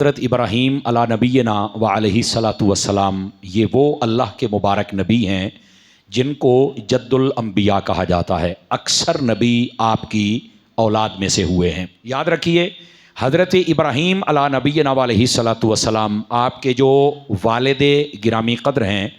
हज़रत इब्राहीम अला नबीना व अलैहिस्सलातु वस्सलाम, ये वो अल्लाह के मुबारक नबी हैं जिनको जद्दुल अंबिया कहा जाता है। अक्सर नबी आपकी औलाद में से हुए हैं। याद रखिए, हज़रत इब्राहीम अला नबीना व अलैहिस्सलातु वस्सलाम, आपके जो वालिद गिरामी क़द्र हैं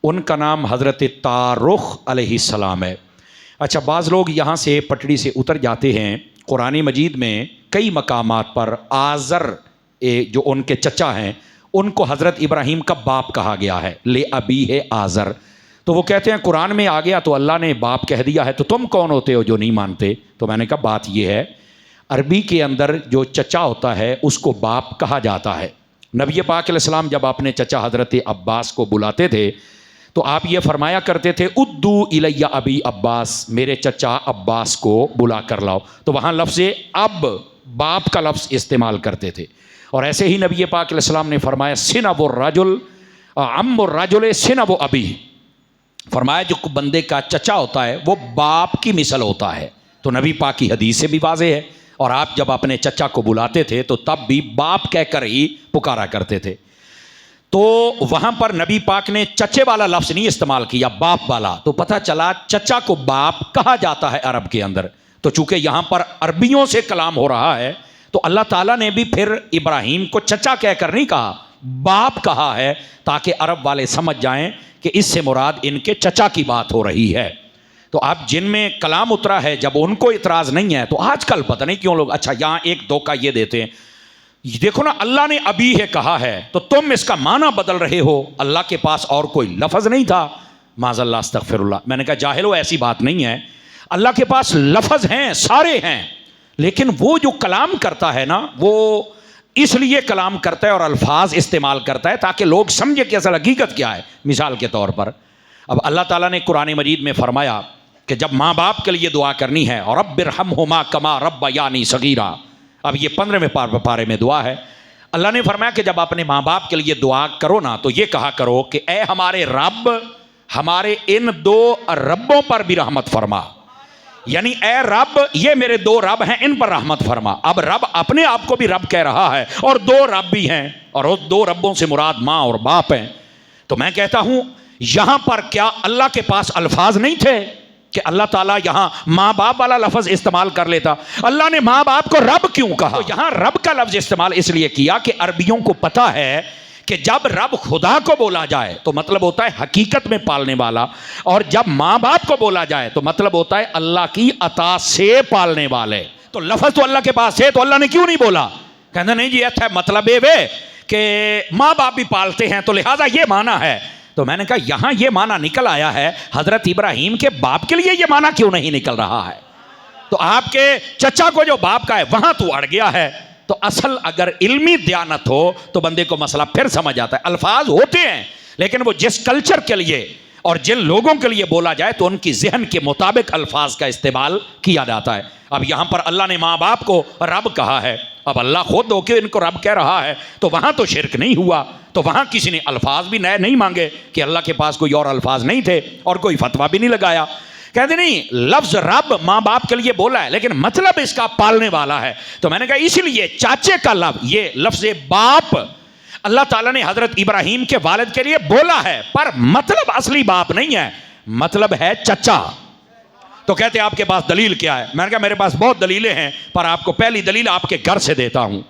उनका नाम हज़रत तारुख अलैहिस्सलाम है। अच्छा, बाज़ लोग यहाँ से पटड़ी से उतर जाते हैं। कुरान मजीद में कई मकामात पर आज़र जो उनके चचा हैं उनको हज़रत इब्राहीम का बाप कहा गया है, ले अबी है आज़र। तो वो कहते हैं कुरान में आ गया तो अल्लाह ने बाप कह दिया है, तो तुम कौन होते हो जो नहीं मानते। तो मैंने कहा बात ये है, अरबी के अंदर जो चचा होता है उसको बाप कहा जाता है। नबी पाक अलैहिस्सलाम जब अपने चचा हज़रत अब्बास को बुलाते थे तो आप ये फरमाया करते थे, उद्दू इलैया अबी अब्बास, मेरे चचा अब्बास को बुला कर लाओ। तो वहाँ लफ्ज़ अब, बाप का लफ्ज़ इस्तेमाल करते थे। और ऐसे ही नबी पाक अलैहिस्सलाम ने फरमाया, सिनबु राजुल अम्मु राजुल सिनबु अबी, फरमाया जो बंदे का चचा होता है वो बाप की मिसल होता है। तो नबी पाक की हदीस से भी वाज़ेह है। और आप जब अपने चचा को बुलाते थे तो तब भी बाप कहकर ही पुकारा करते थे। तो वहाँ पर नबी पाक ने चचे वाला लफ्ज़ नहीं इस्तेमाल किया, बाप वाला। तो पता चला चचा को बाप कहा जाता है अरब के अंदर। तो चूँकि यहाँ पर अरबियों से कलाम हो रहा है तो अल्लाह ताला ने भी फिर इब्राहीम को चचा कहकर नहीं कहा, बाप कहा है, ताकि अरब वाले समझ जाएं कि इससे मुराद इनके चचा की बात हो रही है। तो आप जिनमें कलाम उतरा है जब उनको इतराज़ नहीं है, तो आजकल पता नहीं क्यों लोग, अच्छा यहाँ एक धोखा ये देते हैं, देखो ना अल्लाह ने अभी है कहा है तो तुम इसका माना बदल रहे हो, अल्लाह के पास और कोई लफ्ज़ नहीं था। माज़अल्लाह अस्तग़फिरुल्लाह। मैंने कहा जाहिलो ऐसी बात नहीं है, अल्लाह के पास लफ्ज़ हैं, सारे हैं, लेकिन वो जो कलाम करता है ना, वो इसलिए कलाम करता है और अल्फाज इस्तेमाल करता है ताकि लोग समझे कि असल हकीकत क्या है। मिसाल के तौर पर अब अल्लाह ताला ने कुरान मजीद में फरमाया कि जब माँ बाप के लिए दुआ करनी है, और रब्बिरहम्हुमा कमा रब्बयानी सगीरा, अब ये 15वें पारे में दुआ है। अल्लाह ने फरमाया कि जब अपने माँ बाप के लिए दुआ करो ना तो ये कहा करो कि ए हमारे रब, हमारे इन दो रब्बों पर भी रहमत फरमा, यानी ए रब, ये मेरे दो रब हैं, इन पर रहमत फरमा। अब रब अपने आप को भी रब कह रहा है और दो रब भी हैं, और उस दो रब्बों से मुराद माँ और बाप हैं। तो मैं कहता हूं यहां पर क्या अल्लाह के पास अल्फाज नहीं थे कि अल्लाह ताला यहां माँ बाप वाला लफ्ज इस्तेमाल कर लेता? अल्लाह ने माँ बाप को रब क्यों कहा? तो यहां रब का लफ्ज इस्तेमाल इसलिए किया कि अरबियों को पता है कि जब रब खुदा को बोला जाए तो मतलब होता है हकीकत में पालने वाला, और जब माँ बाप को बोला जाए तो मतलब होता है अल्लाह की अता से पालने वाले। तो लफ्ज़ तो अल्लाह के पास है, तो अल्लाह ने क्यों नहीं बोला? कहते नहीं जी अच्छा मतलब ये वे कि माँ बाप भी पालते हैं तो लिहाजा ये माना है। तो मैंने कहा यहाँ ये माना निकल आया है, हज़रत इब्राहीम के बाप के लिए ये माना क्यों नहीं निकल रहा है? तो आपके चचा को जो बाप का है वहाँ तो अड़ गया है। तो असल अगर इल्मी दयानत हो तो बंदे को मसला फिर समझ आता है। अल्फाज होते हैं लेकिन वो जिस कल्चर के लिए और जिन लोगों के लिए बोला जाए तो उनकी जहन के मुताबिक अल्फाज का इस्तेमाल किया जाता है। अब यहाँ पर अल्लाह ने माँ बाप को रब कहा है, अब अल्लाह खुद होके इनको रब कह रहा है, तो वहाँ तो शिरक नहीं हुआ, तो वहाँ किसी ने अल्फाज भी नए नहीं मांगे कि अल्लाह के पास कोई और अल्फाज नहीं थे और कोई फतवा भी नहीं लगाया। कहते नहीं लफ्ज रब माँ बाप के लिए बोला है लेकिन मतलब इसका पालने वाला है। तो मैंने कहा इसीलिए चाचे का लफ्ज, ये लफ्ज बाप अल्लाह ताला ने हजरत इब्राहीम के वालिद के लिए बोला है, पर मतलब असली बाप नहीं है, मतलब है चचा। तो कहते आपके पास दलील क्या है? मैंने कहा मेरे पास बहुत दलीलें हैं, पर आपको पहली दलील आपके घर से देता हूं।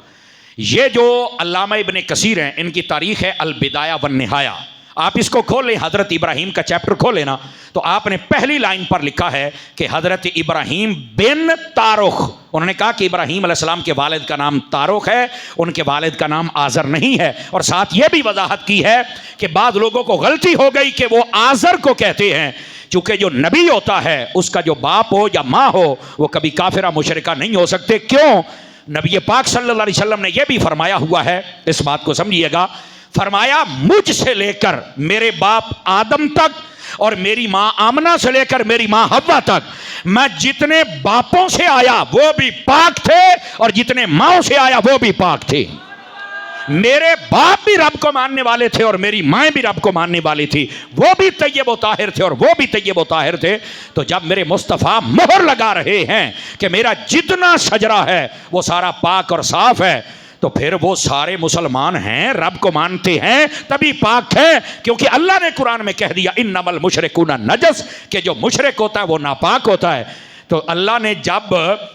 ये जो अल्लामा इब्ने कसीर हैं, इनकी तारीख है अल बिदाया वन निहाया, आप इसको खोल लें, हज़रत इब्राहीम का चैप्टर खोलें ना, तो आपने पहली लाइन पर लिखा है कि हज़रत इब्राहीम बिन तारुख, उन्होंने कहा कि इब्राहीम अलैहिस्सलाम के वालिद का नाम तारुख है, उनके वालिद का नाम आज़र नहीं है। और साथ ये भी वजाहत की है कि बाद लोगों को गलती हो गई कि वो आज़र को कहते हैं, चूँकि जो नबी होता है उसका जो बाप हो या माँ हो वो कभी काफिरा मुशरिका नहीं हो सकते। क्यों? नबी पाक सल्लल्लाहु अलैहि वसल्लम ने यह भी फरमाया हुआ है, इस बात को समझिएगा, फरमाया मुझ से लेकर मेरे बाप आदम तक और मेरी माँ आमना से लेकर मेरी माँ हव्वा तक, मैं जितने बापों से आया वो भी पाक थे और जितने माँओं से आया वो भी पाक थे। मेरे बाप भी रब को मानने वाले थे और मेरी माँ भी रब को मानने वाली थी, वो भी तय्यब व ताहिर थे और वो भी तय्यब व ताहिर थे। तो जब मेरे मुस्तफ़ा मोहर लगा रहे हैं कि मेरा जितना शजरा है वो सारा पाक और साफ है, तो फिर वो सारे मुसलमान हैं, रब को मानते हैं, तभी पाक है। क्योंकि अल्लाह ने कुरान में कह दिया इन्नमल मुशरिकूना नजस, कि जो मुशरिक होता है वो नापाक होता है। तो अल्लाह ने जब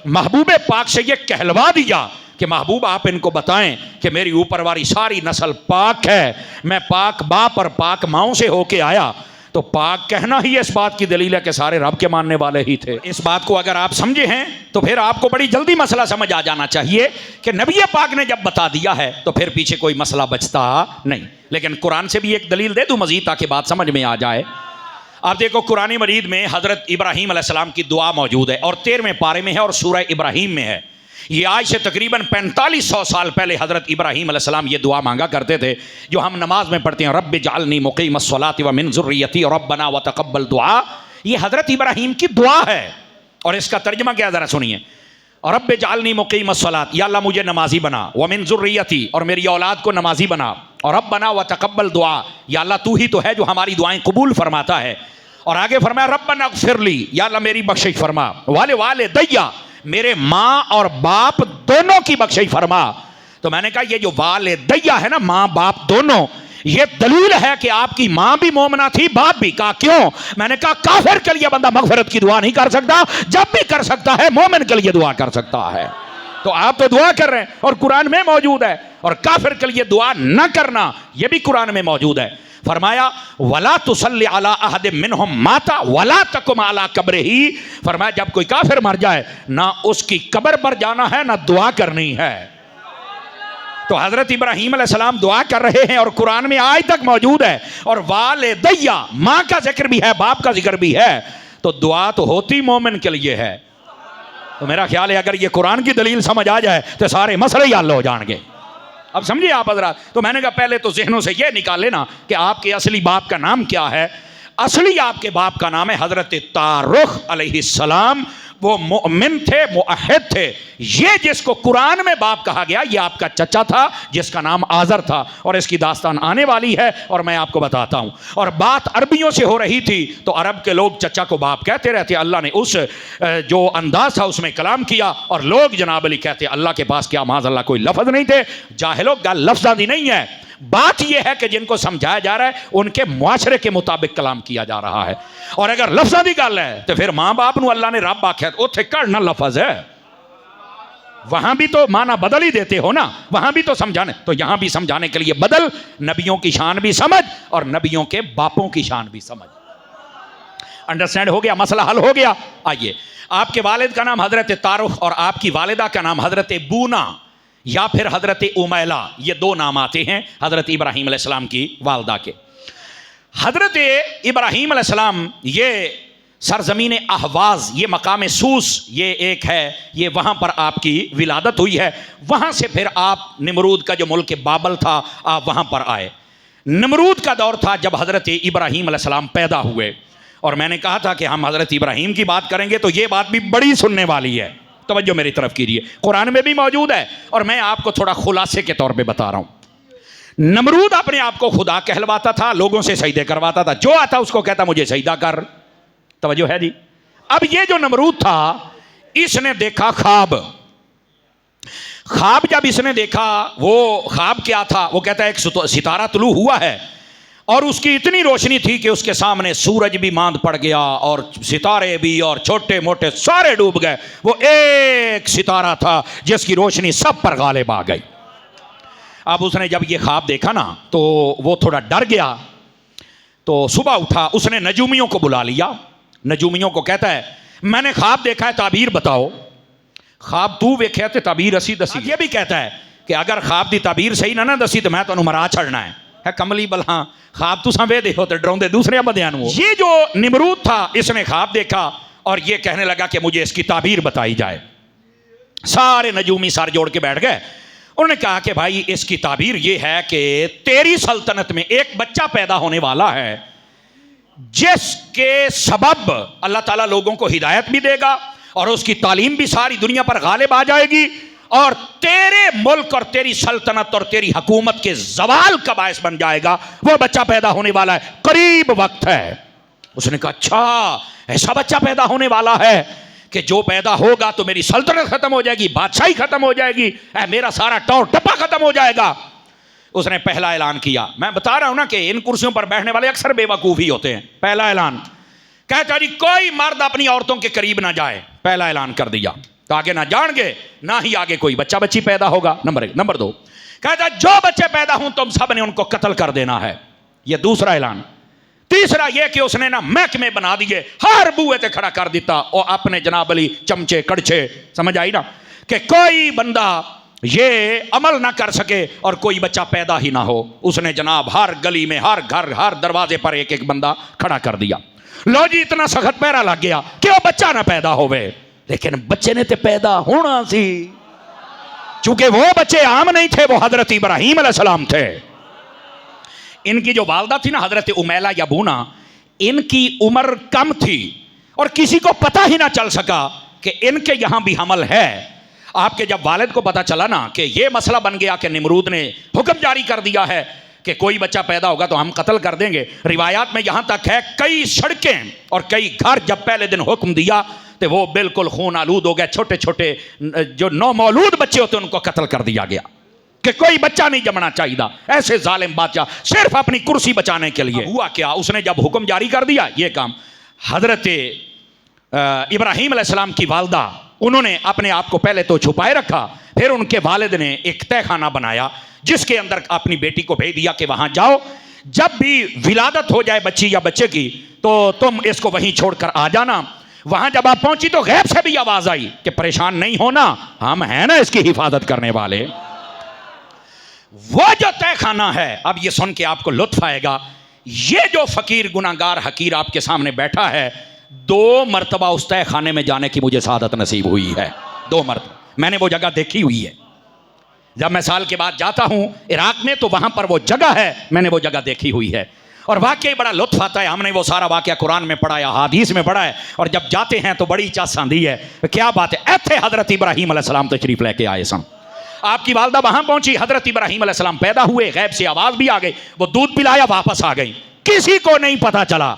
महबूब पाक से ये कहलवा दिया कि महबूब आप इनको बताएं कि मेरी ऊपर वाली सारी नस्ल पाक है, मैं पाक बाप और पाक माओं से होके आया, तो पाक कहना ही इस बात की दलील है कि सारे रब के मानने वाले ही थे। इस बात को अगर आप समझे हैं तो फिर आपको बड़ी जल्दी मसला समझ आ जाना चाहिए कि नबी पाक ने जब बता दिया है तो फिर पीछे कोई मसला बचता नहीं। लेकिन कुरान से भी एक दलील दे दूं मजीद, ताकि बात समझ में आ जाए। आप देखो कुरान मजीद में हज़रत इब्राहीम अलैहिस्सलाम की दुआ मौजूद है और 13वें पारे में है और सूरह इब्राहीम में है। ये आज से तकरीबन 4500 साल पहले हज़रत इब्राहीम अलैहिस्सलाम ये दुआ मांगा करते थे, जो हम नमाज में पढ़ते हैं, रब्बि जअलनी मुक़ीमस्सलाति व मिन ज़ुर्रियती रब्बना व तक़ब्बल दुआ। ये हज़रत इब्राहीम की दुआ है और इसका तर्जमा क्या ज़रा सुनिए। रब्बि जअलनी मुक़ीमस्सलात, या अल्लाह मुझे नमाजी बना, व मिन ज़ुर्रियती, और मेरी औलाद को नमाजी बना, और रब्बना व तक़ब्बल दुआ, या अल्लाह तू ही तो है जो हमारी दुआएं कबूल फरमाता है। और आगे फरमाया रब्बना ग़फ़िरली, या अल्लाह मेरी बख्शिश फरमा, वाले वाले दैया, मेरे माँ और बाप दोनों की बख्शिश फरमा। तो मैंने कहा ये जो वाले दैया है ना, माँ बाप दोनों, ये दलील है कि आपकी माँ भी मोमना थी, बाप भी। कहा क्यों? मैंने कहा काफिर के लिए बंदा मगफिरत की दुआ नहीं कर सकता, जब भी कर सकता है मोमिन के लिए दुआ कर सकता है। तो आप तो दुआ कर रहे हैं और कुरान में मौजूद है, और काफिर के लिए दुआ न करना यह भी कुरान में मौजूद है। फरमाया वला तुसल्ली अला अहदिम मिनहुम माता वला तकुम अला कब्रिही, फरमाया जब कोई काफिर मर जाए ना उसकी कब्र पर जाना है ना दुआ करनी है। तो हजरत इब्राहीम अलैहिस्सलाम दुआ कर रहे हैं और कुरान में आज तक मौजूद है। और वालिदैया, माँ का जिक्र भी है, बाप का जिक्र भी है। तो दुआ तो होती मोमिन के लिए है। तो मेरा ख्याल है अगर ये कुरान की दलील समझ आ जाए तो सारे मसले ही हल हो जाएंगे। अब समझिए आप हजरात। तो मैंने कहा पहले तो ज़हनों से ये निकाल लेना कि आपके असली बाप का नाम क्या है। असली आपके बाप का नाम है हजरत तारुख अलैहिस्सलाम। वो मोमिन थे, मुअहिद थे। ये जिसको कुरान में बाप कहा गया, ये आपका चचा था जिसका नाम आज़र था, और इसकी दास्तान आने वाली है और मैं आपको बताता हूँ। और बात अरबियों से हो रही थी तो अरब के लोग चचा को बाप कहते रहते। अल्लाह ने उस जो अंदाज था उसमें कलाम किया, और लोग जनाब अली कहते अल्लाह के पास क्या माज़अल्लाह कोई लफ्ज़ नहीं थे। जाहिलों का लफ्ज़ादी नहीं है, बात यह है कि जिनको समझाया जा रहा है उनके मुआशरे के मुताबिक कलाम किया जा रहा है। और अगर लफ्ज़ादी गल है तो फिर माँ बाप नूं अल्लाह ने रब आख्या, उत्थे कड़ना लफ्ज़ है, वहां भी तो माना बदल ही देते हो ना, वहां भी तो समझाने, तो यहां भी समझाने के लिए बदल। नबियों की शान भी समझ और नबियों के बापों की शान भी समझ। अंडरस्टैंड हो गया? मसला हल हो गया। आइए, आपके वालिद का नाम हजरत तारुख और आपकी वालिदा का नाम हजरत बूना या फिर हजरत उमैला, ये दो नाम आते हैं हजरत इब्राहीम अलैहिस्सलाम की वालदा के। हजरत इब्राहीम अलैहिस्सलाम ये सरजमीन अहवाज, ये मकाम सूस, ये एक है, ये वहाँ पर आपकी विलादत हुई है। वहाँ से फिर आप निमरूद का जो मुल्क बाबल था, आप वहाँ पर आए। निमरूद का दौर था जब हजरत इब्राहीम अलैहिस्सलाम पैदा हुए। और मैंने कहा था कि हम हजरत इब्राहीम की बात करेंगे तो ये बात भी बड़ी सुनने वाली है। तवज्जो मेरी तरफ कीजिए, कुरान में भी मौजूद है और मैं आपको थोड़ा खुलासे के तौर पे बता रहा हूं। नमरूद अपने आप को खुदा कहलवाता था, लोगों से सजदे करवाता था, जो आता उसको कहता मुझे सजदा कर। तवज्जो है जी? अब ये जो नमरूद था, इसने देखा ख्वाब। ख्वाब जब इसने देखा, वो ख्वाब क्या था? वो कहता है एक सितारा तुलू हुआ है और उसकी इतनी रोशनी थी कि उसके सामने सूरज भी मांद पड़ गया और सितारे भी और छोटे मोटे सारे डूब गए। वो एक सितारा था जिसकी रोशनी सब पर गालिब आ गई। अब उसने जब ये ख्वाब देखा ना तो वो थोड़ा डर गया। तो सुबह उठा, उसने नजूमियों को बुला लिया। नजूमियों को कहता है मैंने ख्वाब देखा है, ताबीर बताओ। ख्वाब तू वेख्या ते ताबीर असी दसी। ये भी कहता है कि अगर ख्वाब की ताबीर सही ना दसी तो मैं तुहानू मरा छड़ना है कमली बला। ख्वाब तुसा वे देखो तो डराउंदे दूसरे बंदियां नूं। ये जो निमरूद था, इसने ख्वाब देखा और ये कहने लगा कि मुझे इसकी ताबीर बताई जाए। सारे नजूमी सर जोड़ के बैठ गए। उन्होंने कहा कि भाई इसकी ताबीर ये है कि तेरी सल्तनत में एक बच्चा पैदा होने वाला है जिसके सबब अल्लाह ताला लोगों को हिदायत भी देगा और उसकी तालीम भी सारी दुनिया पर गालिब आ जाएगी और तेरे मुल्क और तेरी सल्तनत और तेरी हुकूमत के जवाल का बायस बन जाएगा। वो बच्चा पैदा होने वाला है, करीब वक्त है। उसने कहा अच्छा ऐसा बच्चा पैदा होने वाला है कि जो पैदा होगा तो मेरी सल्तनत खत्म हो जाएगी, बादशाही खत्म हो जाएगी, मेरा सारा टौर टप्पा खत्म हो जाएगा। उसने पहला ऐलान किया। मैं बता रहा हूं ना कि इन कुर्सियों पर बैठने वाले अक्सर बेवकूफ ही होते हैं। पहला ऐलान कहता जी कोई मर्द अपनी औरतों के करीब ना जाए। पहला ऐलान कर दिया तो आगे ना जाएंगे ना ही आगे कोई बच्चा बच्ची पैदा होगा। नंबर 1। नंबर 2 कहता जो बच्चे पैदा हों तुम सब ने उनको कत्ल कर देना है। यह दूसरा ऐलान। तीसरा यह कि उसने ना महकमे बना दिए, हर बूहे से खड़ा कर दिता और अपने जनाब अली चमचे कड़छे, समझ आई ना, कि कोई बंदा ये अमल ना कर सके और कोई बच्चा पैदा ही ना हो। उसने जनाब हर गली में, हर घर, हर दरवाजे पर एक एक बंदा खड़ा कर दिया। लो जी इतना सख्त पैरा लग गया कि वो बच्चा ना पैदा होवे, लेकिन बच्चे ने तो पैदा होना सी। चूंकि वो बच्चे आम नहीं थे, वो हजरत इब्राहीम अलैहिस्सलाम थे। इनकी जो वालदा थी ना हजरत उमैला या बूना, इनकी उम्र कम थी और किसी को पता ही ना चल सका कि इनके यहां भी हमल है। आपके जब वालिद को पता चला ना कि ये मसला बन गया कि निमरूद ने हुक्म जारी कर दिया है कि कोई बच्चा पैदा होगा तो हम कत्ल कर देंगे। रिवायात में यहां तक है कई सड़कें और कई घर जब पहले दिन हुक्म दिया तो वो बिल्कुल खून आलूद हो गए। छोटे छोटे जो नौमौलूद बच्चे होते उनको कत्ल कर दिया गया कि कोई बच्चा नहीं जमना चाहिए। ऐसे जालिम बादशाह सिर्फ अपनी कुर्सी बचाने के लिए। हुआ क्या, उसने जब हुक्म जारी कर दिया ये काम, हजरत इब्राहीम अलैहिस्सलाम की वालदा उन्होंने अपने आप को पहले तो छुपाए रखा, फिर उनके वालिद ने एक तहखाना बनाया जिसके अंदर अपनी बेटी को भेज दिया कि वहां जाओ, जब भी विलादत हो जाए बच्ची या बच्चे की तो तुम इसको वहीं छोड़कर आ जाना। वहां जब आप पहुंची तो गैब से भी आवाज आई कि परेशान नहीं होना, हम हैं ना इसकी हिफाजत करने वाले। वो जो तहखाना है, अब ये सुन के आपको लुत्फ आएगा, ये जो फकीर गुनाहगार हकीर आपके सामने बैठा है, 2 मरतबा उस तहखाने में जाने की मुझे सादत नसीब हुई है। 2 मरतबा मैंने वो जगह देखी हुई है। जब मैं साल के बाद जाता हूं इराक में तो वहां पर वो जगह है, मैंने वो जगह देखी हुई है और वाकई बड़ा लुत्फ आता है। हमने वो सारा वाकया कुरान में पढ़ा है, हदीस में पढ़ा है और जब जाते हैं तो बड़ी चास आंदी है। क्या बात है, ऐसे हजरत इब्राहीम अलैहिस्सलाम तशरीफ लेके आए सन। आपकी वालदा वहां पहुंची, हजरत इब्राहीम अलैहिस्सलाम पैदा हुए, गैब से आवाज भी आ गई, वो दूध पिलाया वापस आ गई, किसी को नहीं पता चला।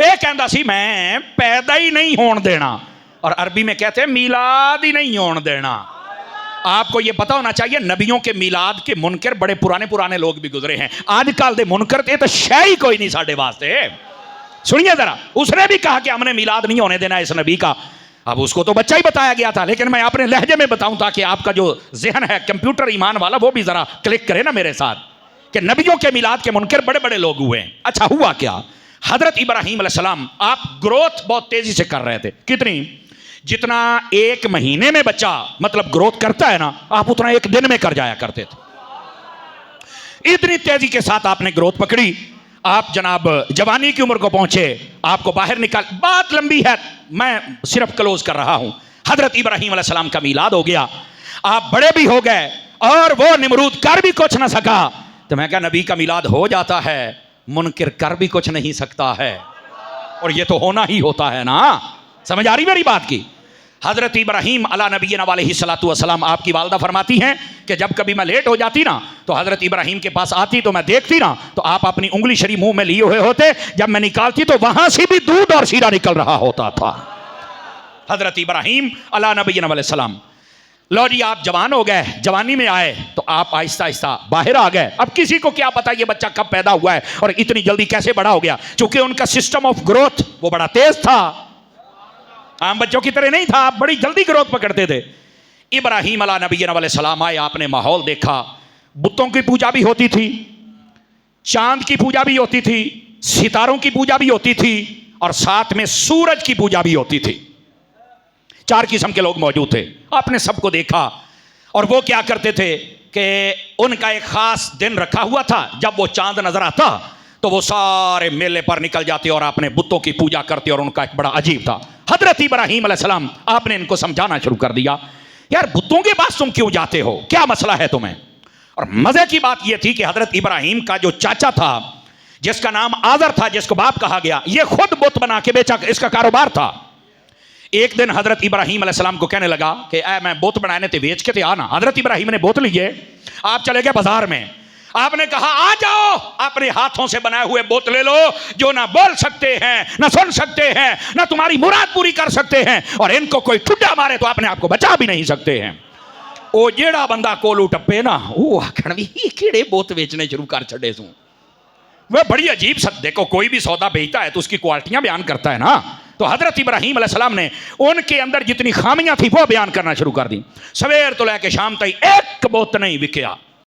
एक कहता सी मैं पैदा ही नहीं होने देना, और अरबी में कहते हैं मीलाद ही नहीं होने देना। आपको यह पता होना चाहिए नबियों के मीलाद के मुनकर बड़े पुराने पुराने लोग भी गुजरे हैं। आजकल दे मुनकर ते तो शय ही कोई नहीं साढ़े वास्ते। सुनिए जरा, उसने भी कहा कि हमने मीलाद नहीं होने देना इस नबी का। अब उसको तो बच्चा ही बताया गया था, लेकिन मैं अपने लहजे में बताऊं ताकि आपका जो जहन है कंप्यूटर ईमान वाला वो भी जरा क्लिक करे ना मेरे साथ कि नबियों के मीलाद के मुनकर बड़े बड़े लोग हुए। अच्छा हुआ क्या, हजरत इब्राहीम अलैहिस्सलाम आप ग्रोथ बहुत तेजी से कर रहे थे। कितनी, जितना 1 महीने में बच्चा मतलब ग्रोथ करता है ना, आप उतना 1 दिन में कर जाया करते थे। इतनी तेजी के साथ आपने ग्रोथ पकड़ी। आप जनाब जवानी की उम्र को पहुंचे, आपको बाहर निकाल, बात लंबी है, मैं सिर्फ क्लोज कर रहा हूं। हजरत इब्राहीम अलैहिस्सलाम का मीलाद हो गया, आप बड़े भी हो गए और वो निमरूद कर भी कुछ ना सका। तो मैं क्या, नबी का मीलाद हो जाता है, मुनकिर कर भी कुछ नहीं सकता है, और ये तो होना ही होता है ना। समझ आ रही मेरी बात की। हजरत इब्राहीम अला नबीना अलैहिस्सलातु वस्सलाम आपकी वालदा फरमाती हैं कि जब कभी मैं लेट हो जाती ना तो हजरत इब्राहीम के पास आती तो मैं देखती ना तो आप अपनी उंगली शरीफ मुंह में लिए हुए होते, जब मैं निकालती तो वहां से भी दूध और शीरा निकल रहा होता था। हजरत इब्राहीम अला नबीना अलैहिस्सलाम। लो जी आप जवान हो गए, जवानी में आए तो आप आहिस्ता आहिस्ता बाहर आ गए। अब किसी को क्या पता ये बच्चा कब पैदा हुआ है और इतनी जल्दी कैसे बड़ा हो गया, चूंकि उनका सिस्टम ऑफ ग्रोथ वो बड़ा तेज था, आम बच्चों की तरह नहीं था, आप बड़ी जल्दी ग्रोथ पकड़ते थे। इब्राहीम अला नबीना अलैहिस्सलाम आए, आपने माहौल देखा, बुतों की पूजा भी होती थी, चांद की पूजा भी होती थी, सितारों की पूजा भी होती थी और साथ में सूरज की पूजा भी होती थी। 4 किस्म के लोग मौजूद थे। आपने सबको देखा और वो क्या करते थे कि उनका एक खास दिन रखा हुआ था, जब वो चांद नजर आता तो वो सारे मेले पर निकल जाते और अपने बुतों की पूजा करते, और उनका एक बड़ा अजीब था। हजरत इब्राहीम अलैहिस्सलाम आपने इनको समझाना शुरू कर दिया, यार बुतों के पास तुम क्यों जाते हो, क्या मसला है तुम्हें। और मजे की बात यह थी कि हजरत इब्राहीम का जो चाचा था जिसका नाम आजर था, जिसको बाप कहा गया, ये खुद बुत बना के बेचा, इसका कारोबार था। एक दिन हजरत इब्राहीम अलैहिस्सलाम को कहने लगा कि मैं बुत बनाने ते बेच के थे आना। हजरत इब्राहीम ने बुत लिए, आप चले गए बाजार में, आपने कहा आ जाओ, अपने हाथों से बनाए हुए बोतले लो जो ना बोल सकते हैं, ना सुन सकते हैं, ना तुम्हारी मुराद पूरी कर सकते हैं, और इनको कोई ठुड्डा मारे तो अपने आप को बचा भी नहीं सकते हैं। ओ जेड़ा बंदा कोलू टप्पे ना वो आखण भी केड़े बोत बेचने शुरू कर छड़े तू। वह बड़ी अजीब सद, देखो कोई भी सौदा बेचता है तो उसकी क्वालिटियां बयान करता है ना। तो हजरत इब्राहीम अलैहिस्सलाम ने उनके अंदर जितनी खामियां थी वो बयान करना शुरू कर दी। सवेर तो लेके शाम तक एक बोत नहीं विकया।